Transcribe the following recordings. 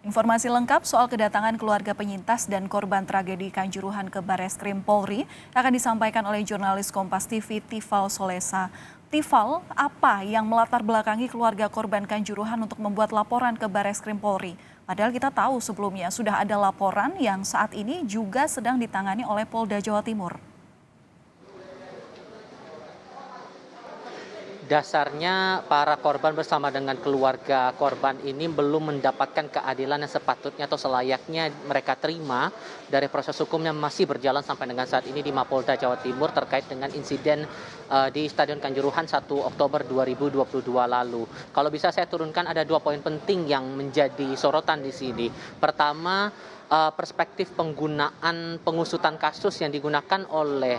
Informasi lengkap soal kedatangan keluarga penyintas dan korban tragedi Kanjuruhan ke Bareskrim Polri akan disampaikan oleh jurnalis Kompas TV Tifal Solesa. Tifal, apa yang melatar belakangi keluarga korban Kanjuruhan untuk membuat laporan ke Bareskrim Polri? Padahal kita tahu sebelumnya sudah ada laporan yang saat ini juga sedang ditangani oleh Polda Jawa Timur. Dasarnya para korban bersama dengan keluarga korban ini belum mendapatkan keadilan yang sepatutnya atau selayaknya mereka terima dari proses hukum yang masih berjalan sampai dengan saat ini di Mapolda Jawa Timur terkait dengan insiden di Stadion Kanjuruhan 1 Oktober 2022 lalu. Kalau bisa saya turunkan ada 2 poin penting yang menjadi sorotan di sini. Pertama, perspektif penggunaan pengusutan kasus yang digunakan oleh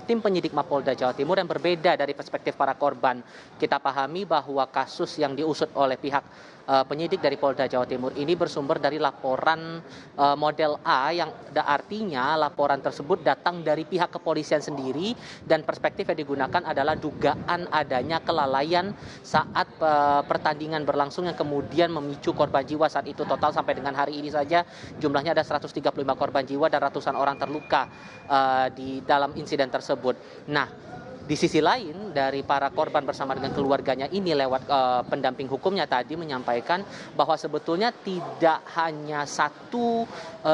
tim penyidik Mapolda Jawa Timur yang berbeda dari perspektif para korban. Kita pahami bahwa kasus yang diusut oleh pihak penyidik dari Polda Jawa Timur ini bersumber dari laporan model A yang artinya laporan tersebut datang dari pihak kepolisian sendiri dan perspektif yang digunakan adalah dugaan adanya kelalaian saat pertandingan berlangsung yang kemudian memicu korban jiwa saat itu. Total sampai dengan hari ini saja jumlahnya ada 135 korban jiwa dan ratusan orang terluka di dalam insiden tersebut. Nah, di sisi lain dari para korban bersama dengan keluarganya ini lewat pendamping hukumnya tadi menyampaikan bahwa sebetulnya tidak hanya satu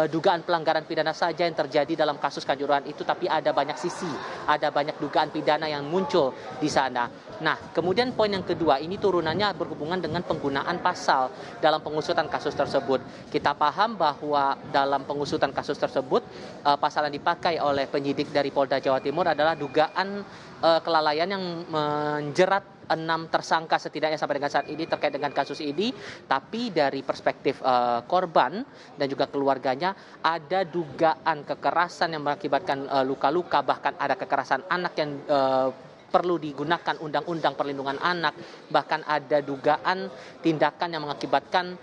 dugaan pelanggaran pidana saja yang terjadi dalam kasus Kanjuruhan itu, tapi ada banyak sisi, ada banyak dugaan pidana yang muncul di sana. Nah, kemudian poin yang kedua ini turunannya berhubungan dengan penggunaan pasal dalam pengusutan kasus tersebut. Kita paham bahwa dalam pengusutan kasus tersebut pasal yang dipakai oleh penyidik dari Polda Jawa Timur adalah dugaan kelalaian yang menjerat 6 tersangka setidaknya sampai dengan saat ini terkait dengan kasus ini, tapi dari perspektif korban dan juga keluarganya ada dugaan kekerasan yang mengakibatkan luka-luka, bahkan ada kekerasan anak yang perlu digunakan undang-undang perlindungan anak, bahkan ada dugaan tindakan yang mengakibatkan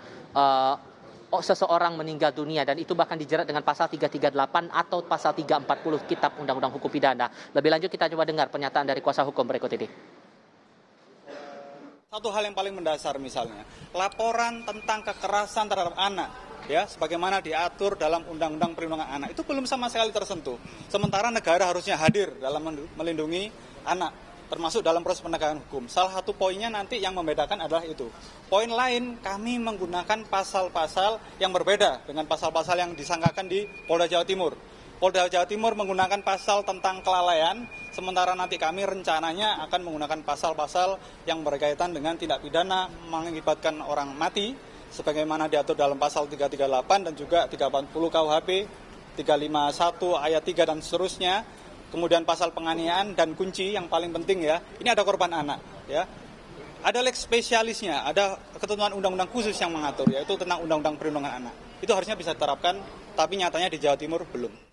seseorang meninggal dunia dan itu bahkan dijerat dengan pasal 338 atau pasal 340 Kitab Undang-Undang Hukum Pidana. Lebih lanjut kita coba dengar pernyataan dari kuasa hukum berikut ini. Satu hal yang paling mendasar misalnya, laporan tentang kekerasan terhadap anak, ya, sebagaimana diatur dalam Undang-Undang Perlindungan Anak itu belum sama sekali tersentuh. Sementara negara harusnya hadir dalam melindungi anak, termasuk dalam proses penegakan hukum. Salah satu poinnya nanti yang membedakan adalah itu. Poin lain, kami menggunakan pasal-pasal yang berbeda dengan pasal-pasal yang disangkakan di Polda Jawa Timur. Polda Jawa Timur menggunakan pasal tentang kelalaian, sementara nanti kami rencananya akan menggunakan pasal-pasal yang berkaitan dengan tindak pidana mengakibatkan orang mati, sebagaimana diatur dalam pasal 338 dan juga 340 KUHP, 351 ayat 3 dan seterusnya. Kemudian pasal penganiayaan dan kunci yang paling penting ya, ini ada korban anak ya. Ada lex spesialisnya, ada ketentuan undang-undang khusus yang mengatur, yaitu tentang undang-undang perlindungan anak. Itu harusnya bisa diterapkan, tapi nyatanya di Jawa Timur belum.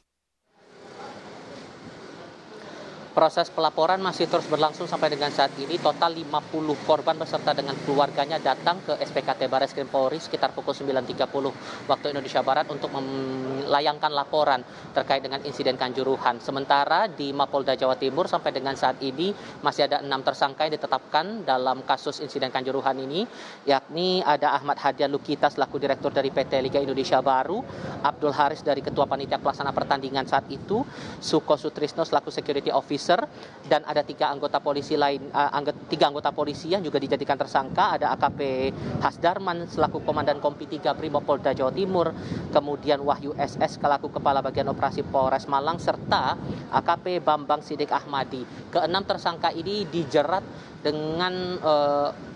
Proses pelaporan masih terus berlangsung sampai dengan saat ini. Total 50 korban beserta dengan keluarganya datang ke SPKT Bareskrim Polri sekitar pukul 9.30 waktu Indonesia Barat untuk melayangkan laporan terkait dengan insiden Kanjuruhan. Sementara di Mapolda Jawa Timur sampai dengan saat ini masih ada 6 tersangka yang ditetapkan dalam kasus insiden Kanjuruhan ini, yakni ada Ahmad Hadian Lukita selaku Direktur dari PT Liga Indonesia Baru, Abdul Haris dari Ketua Panitia Pelaksana Pertandingan saat itu, Suko Sutrisno selaku Security Officer, dan ada 3 anggota polisi lain, 3 anggota polisi yang juga dijadikan tersangka. Ada AKP Hasdarman selaku Komandan Kompi 3 Brimopolda Jawa Timur, kemudian Wahyu SS selaku Kepala Bagian Operasi Polres Malang, serta AKP Bambang Sidik Ahmadi. Ke-6 tersangka ini dijerat dengan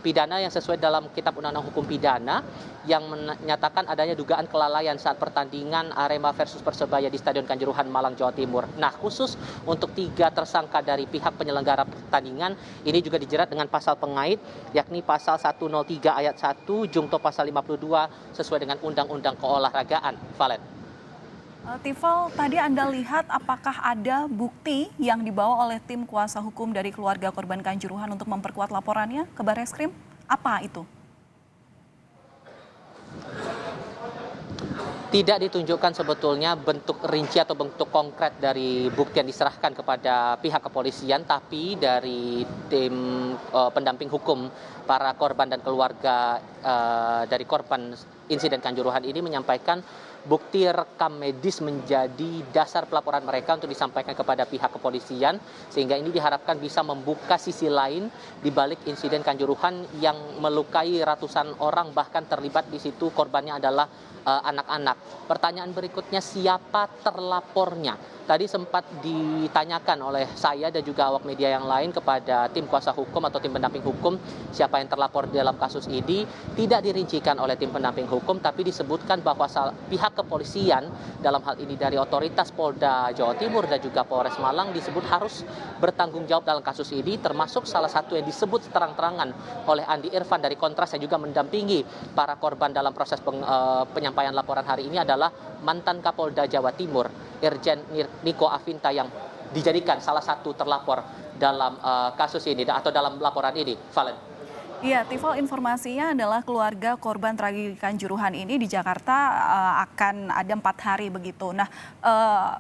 pidana yang sesuai dalam Kitab Undang-Undang Hukum Pidana yang menyatakan adanya dugaan kelalaian saat pertandingan Arema versus Persebaya di Stadion Kanjuruhan Malang, Jawa Timur. Nah, khusus untuk 3 tersangka dari pihak penyelenggara pertandingan ini juga dijerat dengan pasal pengait, yakni pasal 103 ayat 1 jungto pasal 52 sesuai dengan Undang-Undang Keolahragaan. Valen. Tifal, tadi Anda lihat apakah ada bukti yang dibawa oleh tim kuasa hukum dari keluarga korban Kanjuruhan untuk memperkuat laporannya ke Bareskrim? Apa itu? Tidak ditunjukkan sebetulnya bentuk rinci atau bentuk konkret dari bukti yang diserahkan kepada pihak kepolisian, tapi dari tim pendamping hukum para korban dan keluarga dari korban insiden Kanjuruhan ini menyampaikan bukti rekam medis menjadi dasar pelaporan mereka untuk disampaikan kepada pihak kepolisian, sehingga ini diharapkan bisa membuka sisi lain di balik insiden Kanjuruhan yang melukai ratusan orang, bahkan terlibat di situ korbannya adalah anak-anak. Pertanyaan berikutnya, siapa terlapornya? Tadi sempat ditanyakan oleh saya dan juga awak media yang lain kepada tim kuasa hukum atau tim pendamping hukum siapa yang terlapor dalam kasus ini. Tidak dirincikan oleh tim pendamping hukum, tapi disebutkan bahwa pihak kepolisian dalam hal ini dari otoritas Polda Jawa Timur dan juga Polres Malang disebut harus bertanggung jawab dalam kasus ini, termasuk salah satu yang disebut terang-terangan oleh Andi Irfan dari Kontras yang juga mendampingi para korban dalam proses penyampaian laporan hari ini adalah mantan Kapolda Jawa Timur Irjen Niko Afinta yang dijadikan salah satu terlapor dalam kasus ini atau dalam laporan ini. Valen. Iya, Tifal, informasinya adalah keluarga korban tragedi Kanjuruhan ini di Jakarta akan ada 4 hari begitu. Nah,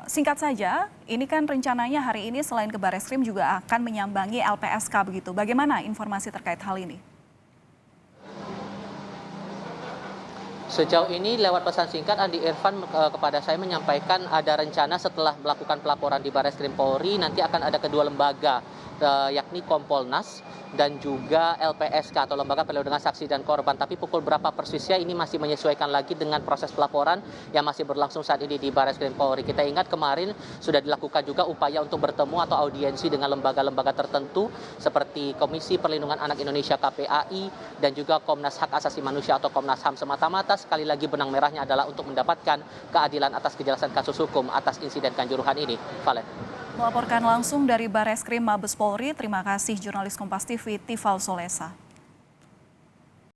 singkat saja, ini kan rencananya hari ini selain ke Bareskrim juga akan menyambangi LPSK begitu. Bagaimana informasi terkait hal ini? Sejauh ini lewat pesan singkat Andi Irfan kepada saya menyampaikan ada rencana setelah melakukan pelaporan di Bareskrim Polri nanti akan ada kedua lembaga yakni Kompolnas dan juga LPSK atau Lembaga Perlindungan Saksi dan Korban. Tapi pukul berapa persisnya ini masih menyesuaikan lagi dengan proses pelaporan yang masih berlangsung saat ini di Bareskrim Polri. Kita ingat kemarin sudah dilakukan juga upaya untuk bertemu atau audiensi dengan lembaga-lembaga tertentu seperti Komisi Perlindungan Anak Indonesia KPAI dan juga Komnas Hak Asasi Manusia atau Komnas HAM, semata-mata sekali lagi benang merahnya adalah untuk mendapatkan keadilan atas kejelasan kasus hukum atas insiden Kanjuruhan ini. Valen. Melaporkan langsung dari Bareskrim Mabes Polri, terima kasih jurnalis Kompas TV Tifal Solesa.